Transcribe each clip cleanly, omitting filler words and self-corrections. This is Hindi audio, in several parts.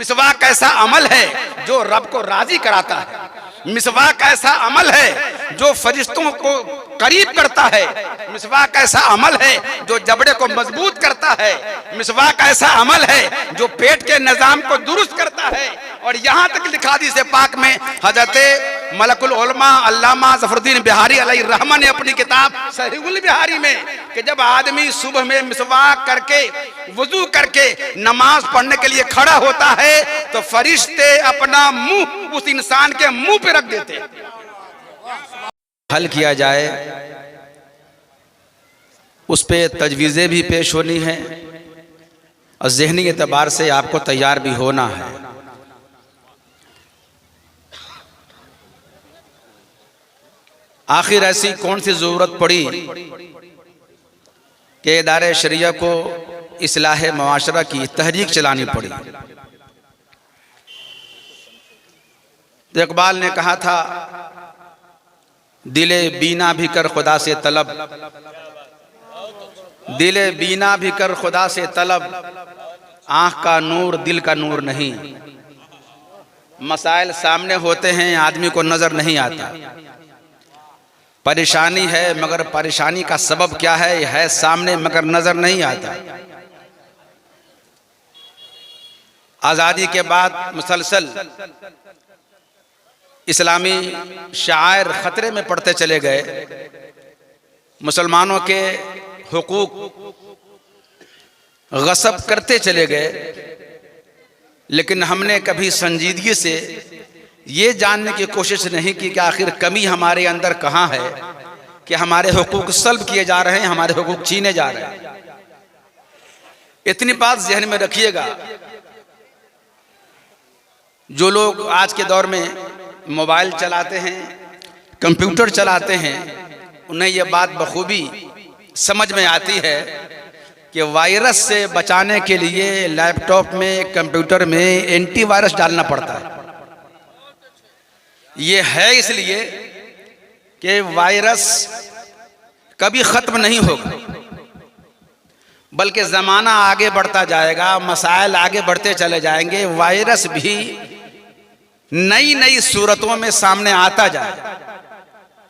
मिसवाक ऐसा अमल है जो रब को राजी कराता है। मिसवाक ऐसा अमल है जो फरिश्तों को करीब करता है। मिसवाक ऐसा अमल है जो जबड़े को मजबूत करता है। मिसवाक ऐसा अमल है जो पेट के निजाम को दुरुस्त करता है। और यहाँ तक लिखा हदीस पाक में हजरत मलकुल उलमा अल्लामा ज़फरुद्दीन बिहारी अलैहि रहमा ने अपनी किताब सहीहुल बिहारी में कि जब आदमी सुबह में मिसवाक करके वुजू करके नमाज पढ़ने के लिए खड़ा होता है तो फरिश्ते अपना मुंह उस इंसान के मुंह पे रख देते हैं। हल किया जाए उस पे तजवीज़ें भी पेश होनी है और ज़हनी एतबार से आपको तैयार भी होना है। आखिर ऐसी कौन सी ज़रूरत पड़ी कि इदारे शरिया को इस्लाह मुआशरा की तहरीक चलानी पड़ी। तो इकबाल ने कहा था, दिले बीना भी कर खुदा से तलब, दिले बीना भी कर खुदा से तलब, आँख का नूर दिल का नूर नहीं। मसाइल सामने होते हैं, आदमी को नजर नहीं आता। परेशानी है मगर परेशानी का सबब क्या है सामने मगर नजर नहीं आता। आज़ादी के बाद मुसलसल इस्लामी शायर खतरे में पड़ते चले गए। मुसलमानों के हुकूक गसब करते चले गए। लेकिन हमने कभी संजीदगी से ये जानने की कोशिश नहीं की कि आखिर कमी हमारे अंदर कहाँ है कि हमारे हुकूक सल्ब किए जा रहे हैं, हमारे हुकूक छीने जा रहे हैं। इतनी बात जहन में रखिएगा, जो लोग आज के दौर में मोबाइल चलाते हैं, कंप्यूटर चलाते हैं, उन्हें यह बात बखूबी समझ में आती है कि वायरस से बचाने के लिए लैपटॉप में, कंप्यूटर में एंटीवायरस डालना पड़ता है। ये है इसलिए कि वायरस कभी खत्म नहीं होगा, बल्कि ज़माना आगे बढ़ता जाएगा, मसाइल आगे बढ़ते चले जाएंगे, वायरस भी नई नई सूरतों में सामने आता जाएगा।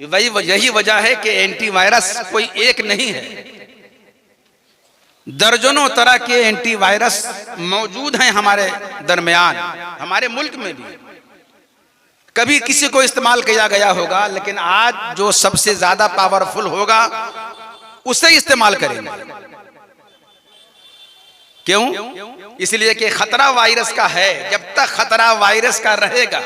यही वजह है कि एंटीवायरस कोई एक नहीं है, दर्जनों तरह के एंटीवायरस मौजूद हैं हमारे दरमियान, हमारे मुल्क में भी। कभी किसी को इस्तेमाल किया गया होगा, लेकिन आज जो सबसे ज्यादा पावरफुल होगा उसे इस्तेमाल करेंगे। क्यों? इसलिए कि खतरा वायरस का है। जब तक खतरा वायरस का रहेगा,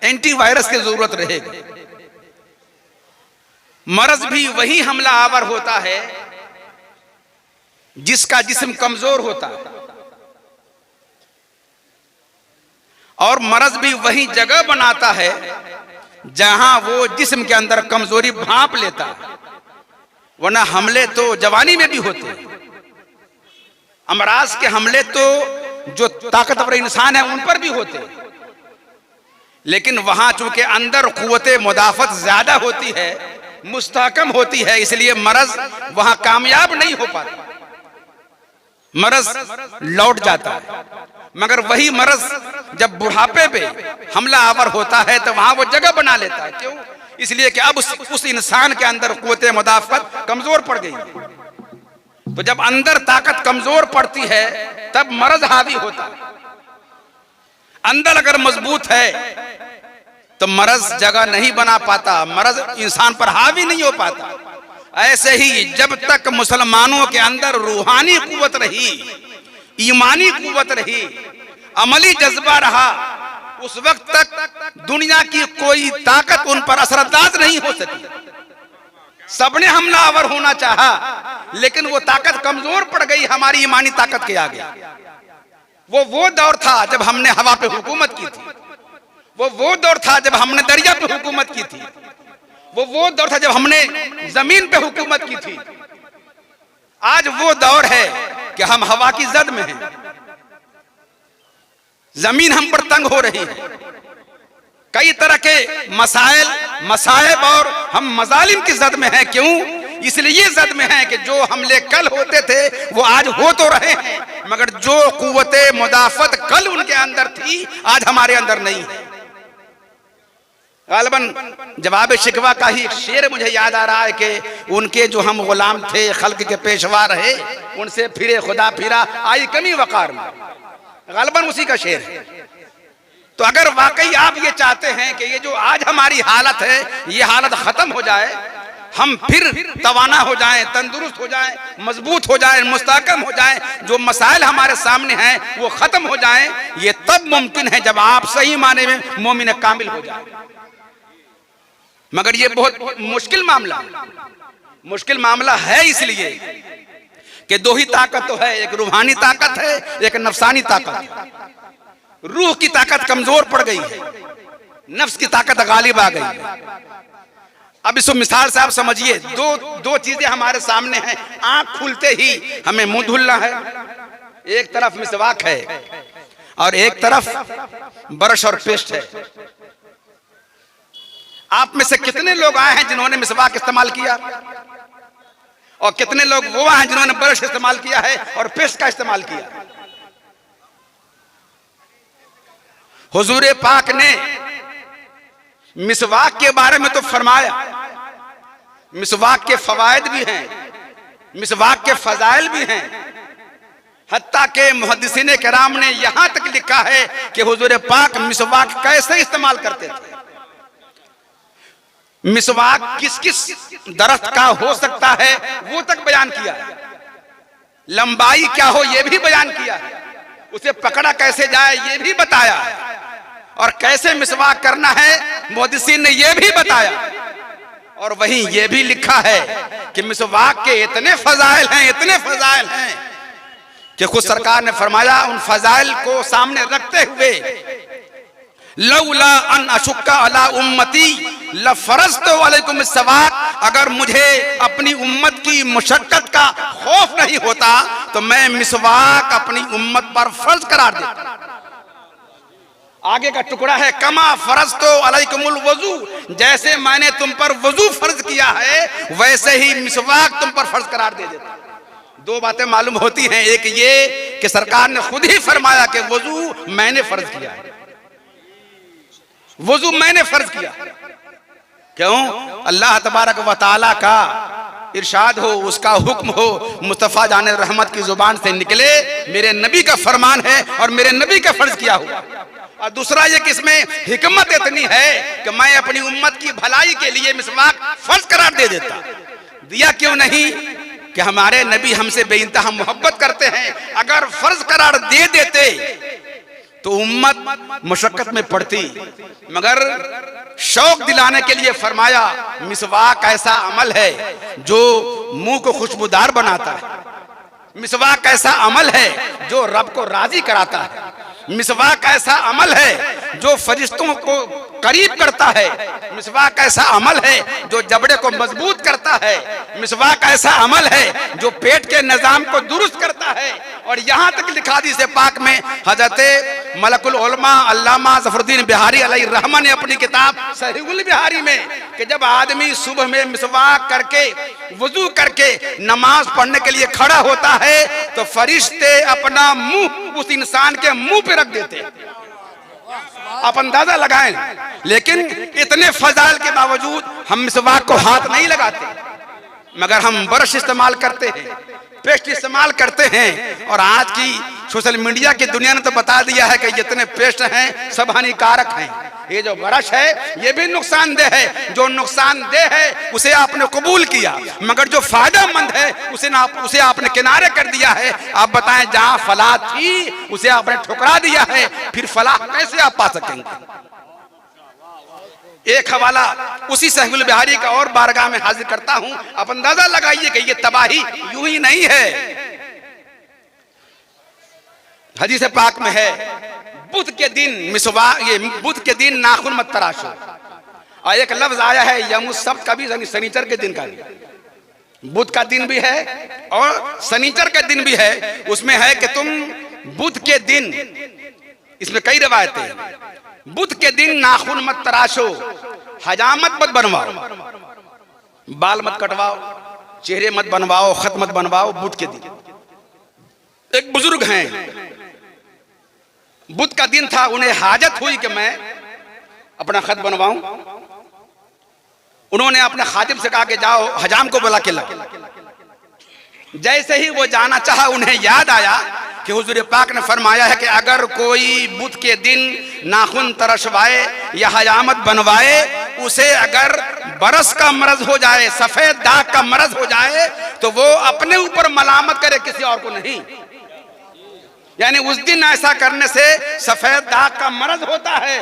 एंटीवायरस की जरूरत रहेगी। मर्ज भी वही हमला आवर होता है जिसका जिस्म कमजोर होता है, और मर्ज भी वही जगह बनाता है जहां वो जिस्म के अंदर कमजोरी भांप लेता है। वरना हमले तो जवानी में भी होते हैं। अमराज के हमले तो जो ताकतवर इंसान है उन पर भी होते हैं, लेकिन वहां चूंकि अंदर कुव्वते मुदाफत ज्यादा होती है, मुस्तहकम होती है, इसलिए मर्ज वहां कामयाब नहीं हो पाता, मर्ज लौट जाता है। मगर वही मर्ज जब बुढ़ापे पे हमला आवर होता है तो वहां वो जगह बना लेता है। क्यों? इसलिए कि अब उस इंसान के अंदर कुव्वते मुदाफत कमजोर पड़ गई है। तो जब अंदर ताकत कमजोर पड़ती है तब मर्ज हावी होता है। अंदर अगर मजबूत है तो मर्ज जगह नहीं बना पाता, मर्ज इंसान पर हावी नहीं हो पाता। ऐसे ही जब तक मुसलमानों के अंदर रूहानी कुव्वत रही, ईमानी कुव्वत रही, अमली जज्बा रहा, उस वक्त तक दुनिया की कोई ताकत उन पर असरअंदाज नहीं हो सकी। सबने हमला आवर होना चाहा, लेकिन वो ताकत कमजोर पड़ गई हमारी ईमानी ताकत के आगे। वो दौर था जब हमने हवा पे हुकूमत की थी, वो दौर था जब हमने दरिया पे हुकूमत की थी, वो दौर था जब हमने जमीन पे हुकूमत की थी। आज वो दौर है कि हम हवा की जद में हैं, जमीन हम पर तंग हो रही है, कई तरह के मसाइल मसाइब और हम मजालिम की जद में हैं। क्यों? इसलिए जद में है कि जो हमले कल होते थे वो आज हो तो रहे हैं, मगर जो कुव्वते मुदाफत कल उनके अंदर थी आज हमारे अंदर नहीं है। गालिबन जवाब शिकवा का ही एक शेर मुझे याद आ रहा है कि उनके जो हम गुलाम थे, खल्क के पेशवा रहे, उनसे फिरे खुदा फिरा आई कमी वकार में। गालिबन उसी का शेर है। तो अगर वाकई आप ये चाहते हैं कि ये जो आज हमारी हालत है ये हालत खत्म हो जाए, हम फिर तवाना हो जाएं, तंदुरुस्त हो जाएं, मजबूत हो जाएं, मुस्तहकम हो जाएं, जो मसाइल हमारे सामने हैं वो खत्म हो जाएं, ये तब मुमकिन है जब आप सही माने में मोमिन कामिल हो जाए। मगर ये बहुत मुश्किल मामला है, इसलिए कि दो ही ताकत तो है, एक रूहानी ताकत है, एक नफसानी ताकत। रूह की ताकत कमजोर पड़ गई है, नफ्स की ताकत गालिब आ गई है। अब इसको मिसाल से आप समझिए, दो चीजें हमारे सामने हैं, आंख खुलते ही हमें मुंह धुलना है, एक तरफ मिसवाक है और एक तरफ ब्रश और पेस्ट है। आप में से कितने लोग आए हैं जिन्होंने मिसवाक इस्तेमाल किया, और कितने लोग वो आए हैं जिन्होंने ब्रश इस्तेमाल किया है और पेस्ट का इस्तेमाल किया। हुजूर पाक ने मिसवाक के बारे में तो फरमाया, मिसवाक के फवायद भी हैं, मिसवाक के फजाइल भी हैं, हत्ता के मुहद्दिसीने किराम ने यहां तक लिखा है कि हुजूर पाक मिसवाक कैसे इस्तेमाल करते थे, मिसवाक किस किस दरख्त का हो सकता है वो तक बयान किया है, लंबाई क्या हो ये भी बयान किया है, उसे पकड़ा कैसे जाए ये भी बताया है, और कैसे मिसवाक करना है मुहद्दिसीन ने ये भी बताया। और वहीं ये भी लिखा है कि मिसवाक के इतने फजाइल हैं कि खुद सरकार ने फरमाया, उन फजाइल को सामने रखते हुए, लौला अन अशुक्का अला उम्मती लफरज़्तु अलैकुम मिसवाक, अगर मुझे अपनी उम्मत की मुशक्कत का खौफ नहीं होता तो मैं मिसवाक अपनी उम्मत पर फर्ज करार देता। आगे का टुकड़ा है, कमा फरज़्तु अलैकुमुल वज़ू, जैसे मैंने तुम पर वज़ू फर्ज किया है वैसे ही मिसवाक तुम पर फर्ज करार दे देता। दो बातें मालूम होती हैं, एक ये कि सरकार ने खुद ही फरमाया कि वज़ू मैंने फर्ज किया है, वज़ू मैंने फर्ज किया। क्यों? अल्लाह तबारक व तआला का इरशाद हो, उसका हुक्म हो, मुस्तफ़ा जाने रहमत की जुबान से निकले, मेरे नबी का फरमान है और मेरे नबी का फर्ज किया हुआ। और दूसरा ये कि इसमें हिकमत इतनी है कि मैं अपनी उम्मत की भलाई के लिए मिसवाक फर्ज करार दे देता। दिया क्यों नहीं? कि हमारे नबी हमसे बेइंतहा मोहब्बत करते हैं, अगर फर्ज करार दे देते तो उम्मत मुशक्कत में पड़ती, मगर शौक दिलाने के लिए फरमाया, मिसवाक ऐसा अमल है जो मुंह को खुशबूदार बनाता है, मिसवाक ऐसा अमल है जो रब को राजी कराता है, मिसवाक ऐसा अमल है जो फरिश्तों को करीब करता है, मिसवाक ऐसा अमल है जो जबड़े को मजबूत करता है, मिसवाक ऐसा अमल है जो पेट के निजाम को दुरुस्त करता है। और यहाँ तक लिखा हदीस पाक में हजरत मलकुल उलमा अल्लामा ज़फरुद्दीन बिहारी अलैहि रहमा ने अपनी किताब सहीहुल बिहारी में कि जब आदमी सुबह में मिसवाक करके वुजू करके नमाज पढ़ने के लिए खड़ा होता है तो फरिश्ते अपना मुंह उस इंसान के मुंह पे रख देते हैं। आप अंदाजा लगाएं, लेकिन इतने फजाइल के बावजूद हम मिसवाक को हाथ नहीं लगाते, मगर हम ब्रश इस्तेमाल करते हैं, पेस्ट इस्तेमाल करते हैं। और आज की सोशल मीडिया की दुनिया ने तो बता दिया है कि जितने पेस्ट हैं सब हानिकारक हैं। ये जो ब्रश है ये भी नुकसानदेह है, जो नुकसानदेह है उसे आपने कबूल किया, मगर जो फायदेमंद है उसे आपने किनारे कर दिया है। आप बताएं, जहां फलाह थी उसे आपने ठुकरा दिया है, फिर फलाह कैसे आप पा सकेंगे? एक हवाला उसी सहीहुल बिहारी का और बारगाह में हाजिर करता हूं, आप अंदाजा लगाइए कि ये तबाही यूं ही नहीं है। हदीस पाक में है, बुध के दिन मिसवाक, ये बुध के दिन नाखून मत तराशो। और एक लफ्ज आया है यमुस सब्त का भी, शनिचर के दिन का भी, बुध का दिन भी है और शनिचर के दिन भी है। उसमें है कि तुम बुध के दिन, इसमें कई रिवायतें हैं, बुध के दिन नाखून मत तराशो, हजामत मत बनवाओ, बाल मत कटवाओ, चेहरे मत बनवाओ, खत मत बनवाओ बुध के दिन। एक बुजुर्ग हैं, बुध का दिन था, उन्हें हाजत हुई कि मैं अपना खत बनवाऊं। उन्होंने अपने खादिम से कहा कि जाओ हजाम को बुला के लाओ। जैसे ही वो जाना चाहा, उन्हें याद आया कि हुजूर पाक ने फरमाया है कि अगर कोई बुध के दिन नाखून तरशवाए या हजामत बनवाए, उसे अगर बरस का मरज हो जाए, सफेद दाग का मरज हो जाए, तो वो अपने ऊपर मलामत करे, किसी और को नहीं। यानी उस दिन ऐसा करने से सफेद दाग का मरज होता है,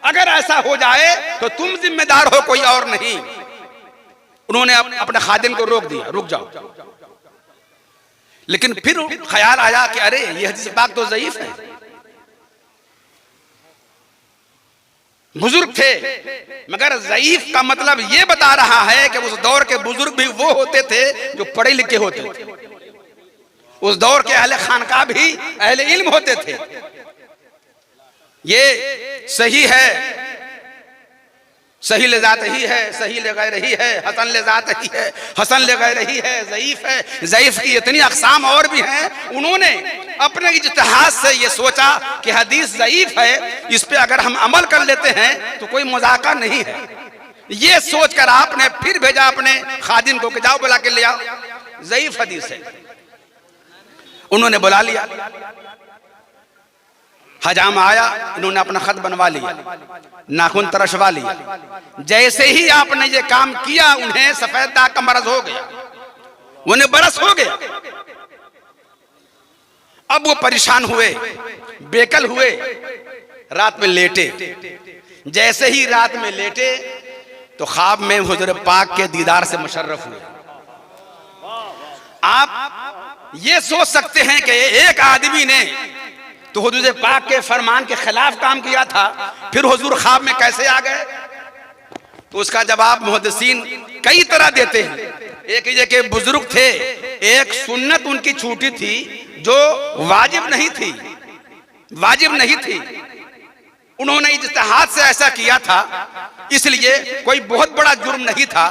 अगर ऐसा हो जाए तो तुम जिम्मेदार हो, कोई और नहीं। उन्होंने अपने खादिम को रोक दिया, रुक जाओ। लेकिन फिर ख्याल आया कि अरे ये हदीस पाक तो ज़ईफ है। बुजुर्ग थे, मगर ज़ईफ का मतलब ये बता रहा है कि उस दौर के बुजुर्ग भी वो होते थे जो पढ़े लिखे होते थे। उस दौर के अहले खानका भी अहले इल्म होते थे। ये सही है, सही ले जात ही है, सही ले गैर ही है, हसन ले जात ही है, हसन ले गैर ही है, ज़ईफ है। ज़ईफ की इतनी अक़साम और भी हैं। उन्होंने अपने इज्तिहाद से ये सोचा कि हदीस ज़ईफ है, इस पे अगर हम अमल कर लेते हैं तो कोई मजाका नहीं है। ये सोचकर आपने फिर भेजा अपने खादिम को कि जाओ बुला के ले आओ, ज़ईफ हदीस है। उन्होंने बुला लिया, हजाम आया, इन्होंने अपना खत बनवा लिया, नाखून तरशवा लिया। जैसे ही आपने ये काम किया, उन्हें सफेद दाग का मरज हो गया, उन्हें बरस हो गया। अब वो परेशान हुए, बेकल हुए, रात में लेटे। जैसे ही रात में लेटे तो ख्वाब में हुजूर पाक के दीदार से मुशर्रफ हुए। आप ये सोच सकते हैं कि एक आदमी ने तो हुजूर पाक के फरमान के खिलाफ काम किया था, फिर हुजूर ख्वाब में कैसे आ गए? तो उसका जवाब मुहद्दिसीन कई तरह देते हैं। एक ये कि बुजुर्ग थे, एक सुन्नत उनकी छूटी थी जो वाजिब नहीं थी, वाजिब नहीं थी। उन्होंने इज्तिहाद से ऐसा किया था, इसलिए कोई बहुत बड़ा जुर्म नहीं था।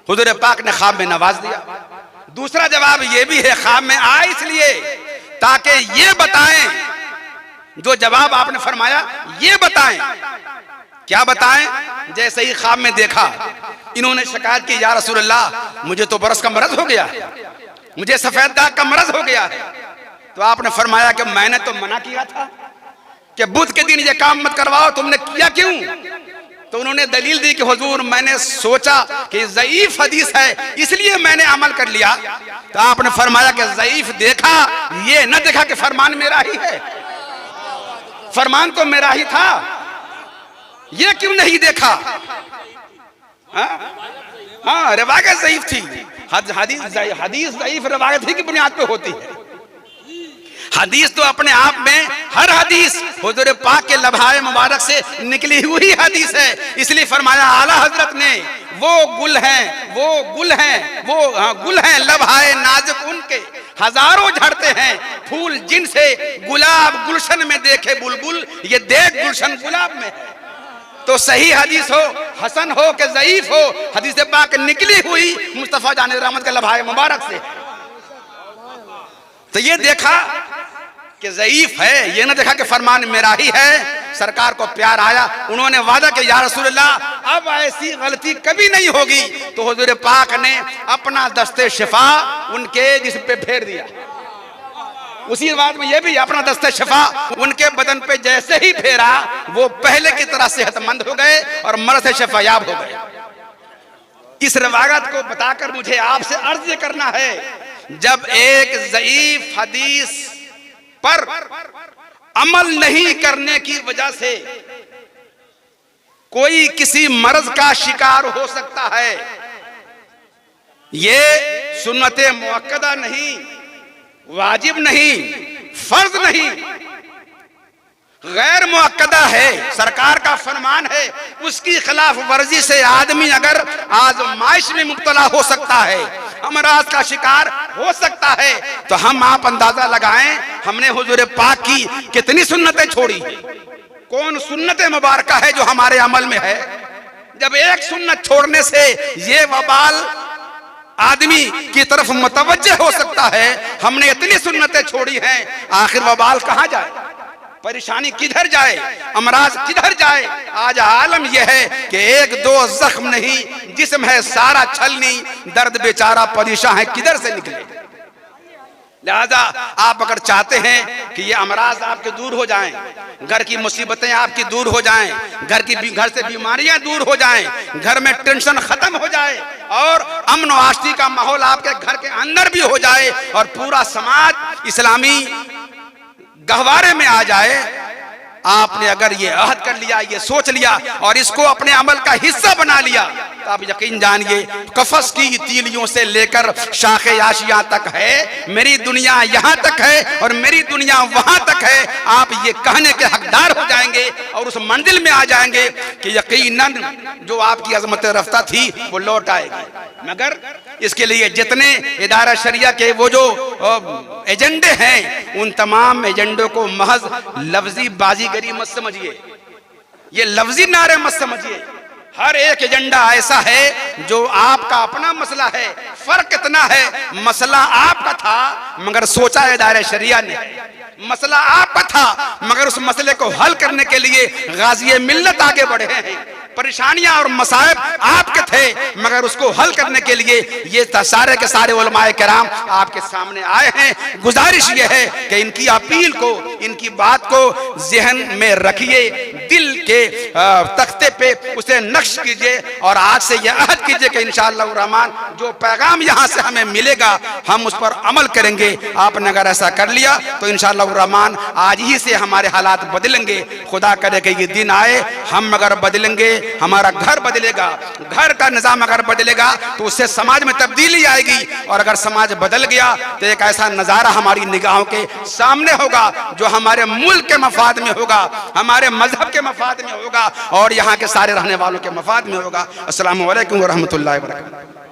हुजूर पाक ने ख्वाब में नवाज दिया। दूसरा जवाब ये भी है, ख्वाब में आए इसलिए ताकि ये बताएं, जो जवाब आपने फरमाया ये बताएं। क्या बताएं? जैसे ही ख्वाब में देखा, इन्होंने शिकायत की, या रसूलल्लाह मुझे तो बरस का मरज हो गया है, मुझे सफेद दाग का मरज हो गया है। तो आपने फरमाया कि मैंने तो मना किया था कि बुध के दिन ये काम मत करवाओ, तुमने किया क्यों? तो उन्होंने दलील दी कि हुजूर मैंने सोचा कि ज़ईफ हदीस है, इसलिए मैंने अमल कर लिया। तो आपने फरमाया कि ज़ईफ देखा, ये न देखा कि फरमान मेरा ही है, फरमान तो मेरा ही था, ये क्यों नहीं देखा? हाँ, रिवायत ज़ईफ थी। हदीस ज़ईफ रिवायत ही की बुनियाद पे होती है। हदीस तो अपने आप में, हर हदीस हुजूर पाक के लम्हाए मुबारक से निकली हुई हदीस है। इसलिए फरमाया आला हजरत ने, वो गुल हैं, वो गुल हैं, वो गुल हैं लम्हाए नाजुक उनके, हजारों झड़ते हैं फूल जिनसे गुलाब गुलशन में देखे बुलबुल, ये देख गुलशन गुलाब में। तो सही हदीस हो, हसन हो कि ज़ईफ हो, हदीस पाक निकली हुई मुस्तफा जाने रहमत के लम्हाए मुबारक से। तो ये देखा कि ज़ईफ है, ये ना देखा कि फरमान मेरा ही है। सरकार को प्यार आया, उन्होंने वादा किया, या रसूलल्लाह अब ऐसी गलती कभी नहीं होगी। तो हुजूर पाक ने अपना दस्ते शिफा उनके जिस्म पे फेर दिया। उसी बात में ये भी अपना दस्ते शिफा उनके बदन पे जैसे ही फेरा, वो पहले की तरह सेहतमंद हो गए और मर्ज से शिफायाब हो गए। इस रवायत को बताकर मुझे आपसे अर्ज करना है, जब एक ज़ईफ हदीस पर अमल नहीं करने की वजह से कोई किसी मर्ज का शिकार हो सकता है, ये सुन्नत मुअक्कदा नहीं, वाजिब नहीं, फर्ज नहीं, गैर मुअक्कदा है, सरकार का फरमान है। उसकी खिलाफ वर्जी से आदमी अगर आजमाइश में मुब्तला हो सकता है, अमराज का शिकार हो सकता है। तो हम आप अंदाजा लगाएं, हमने हुजूर पाक की कितनी सुन्नतें छोड़ी, कौन सुन्नत मुबारक है जो हमारे अमल में है। जब एक सुन्नत छोड़ने से ये वबाल आदमी की तरफ मुतवज्जे हो सकता है। हमने इतनी सुन्नतें छोड़ी हैं, आखिर वबाल कहाँ जाए, परेशानी किधर जाए, अमराज किधर जाए। आज आलम यह है कि एक दो जख्म नहीं, जिस्म है सारा छलनी, दर्द बेचारा परेशान है किधर से निकले। लिहाजा आप अगर चाहते हैं कि ये अमराज आपके दूर हो जाएं, घर की मुसीबतें आपकी दूर हो जाएं, घर से बीमारियां दूर हो जाएं, घर में टेंशन खत्म हो जाए और अमन और आश्ती का माहौल आपके घर के अंदर भी हो जाए और पूरा समाज इस्लामी गहवारे में आ जाए, आपने अगर ये अहद कर लिया, ये सोच लिया और इसको अपने अमल का हिस्सा बना लिया, तो आप यकीन जानिए कफस की तीलियों से लेकर शाखे आशिया तक है, मेरी दुनिया यहाँ तक है और मेरी दुनिया वहां तक है। आप ये कहने के हकदार हो जाएंगे और उस मंजिल में आ जाएंगे कि यकीनन जो आपकी अजमत रफ्ता थी वो लौट आएगी। मगर इसके लिए जितने इदारा शरिया के वो जो एजेंडे हैं, उन तमाम एजेंडों को महज लफ्जी बाजीगरी मत समझिए, ये लफ्जी नारे मत समझिए। हर एक एजेंडा ऐसा है जो आपका अपना मसला है। फर्क इतना है, मसला आपका था मगर सोचा इदारा शरिया ने, मसला आपका था मगर उस मसले को हल करने के लिए गाज़ी मिल्लत आगे बढ़े हैं। परेशानियां और मसाइब आपके थे मगर उसको हल करने के लिए ये सारे के सारे उलमाए किराम आपके सामने आए हैं। गुजारिश ये है कि इनकी अपील को, इनकी बात को ज़हन में रखिए, दिल के तख्ते पे उसे नक्श कीजिए और आज से यह अहद कीजिए कि इंशाअल्लाह रहमान जो पैगाम यहाँ से हमें मिलेगा हम उस पर अमल करेंगे। आपने अगर ऐसा कर लिया तो इंशाअल्लाह रहमान आज ही से हमारे हालात बदलेंगे। खुदा करे कि ये दिन आए, हम अगर बदलेंगे, हमारा घर बदलेगा, घर का निजाम अगर बदलेगा तो उससे समाज में तब्दीली आएगी और अगर समाज बदल गया तो एक ऐसा नजारा हमारी निगाहों के सामने होगा जो हमारे मुल्क के मफाद में होगा, हमारे मजहब के मफाद में होगा और यहाँ के सारे रहने वालों के मफाद में होगा। अस्सलामु अलैकुम व रहमतुल्लाहि व बरकातहू।